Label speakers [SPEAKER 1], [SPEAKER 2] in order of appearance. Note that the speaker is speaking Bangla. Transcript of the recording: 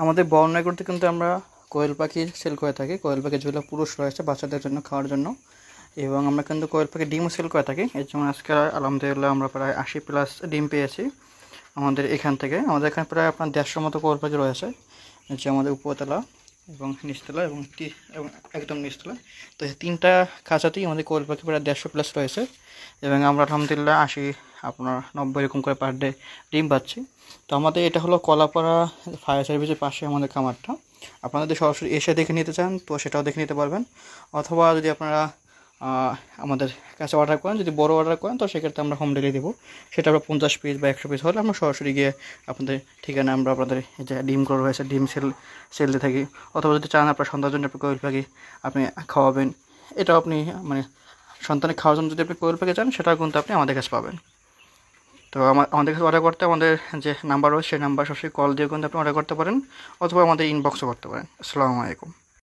[SPEAKER 1] আমাদের বর্ণনাগুলোতে কিন্তু আমরা কোয়েল পাখি সেল করে থাকি। কোয়েল পাখি যেগুলো পুরুষ রয়েছে বাচ্চাদের জন্য খাওয়ার জন্য, এবং আমরা কিন্তু কোয়েল পাখি ডিমও সেল করে থাকি। এর জন্য আজকে আলহামদুলিল্লাহ আমরা প্রায় 80+ ডিম পেয়েছি আমাদের এখান থেকে। আমাদের এখানে প্রায় আপনার 150 মতো কোয়েল পাখি রয়েছে, যে আমাদের উপরতলা এবং নিচতলা এবং একদম নিচতলা। তো এই 3টা খাঁচাতেই আমাদের কোয়েল পাখি প্রায় 150+ রয়েছে, এবং আমরা আলহামদুলিল্লাহ 80 আপনার 90 এরকম করে পার ডে ডিম পাচ্ছি। তো আমাদের এটা হলো কলাপাড়া ফায়ার সার্ভিসের পাশে আমাদের খামারটা। আপনারা যদি সরাসরি এসে দেখে নিতে চান তো সেটাও দেখে নিতে পারবেন, অথবা যদি আপনারা আমাদের কাছে অর্ডার করেন, যদি বড় অর্ডার করেন তো সেক্ষেত্রে আমরা হোম ডেলিভারি দেবো। সেটা আমরা 50 পিস বা 100 পিস হলে আমরা সরাসরি গিয়ে আপনাদের ঠিকানা আমরা আপনাদের যে ডিমগুলো রয়েছে ডিম সেল দিয়ে থাকি। অথবা যদি চান আপনার সন্তানের জন্য আপনি কোয়েল পাখি আপনি খাওয়াবেন, এটাও আপনি মানে সন্তানের খাওয়ার জন্য যদি আপনি কোয়েল পাখি চান সেটাও কিন্তু আপনি আমাদের কাছে পাবেন। তো আমাদের কাছে অর্ডার করতে আমাদের যে নাম্বার রয়েছে সেই নাম্বার সরাসরি কল দিয়ে কিন্তু আপনি অর্ডার করতে পারেন, অথবা আমাদের ইনবক্সও করতে পারেন। আসসালামু আলাইকুম।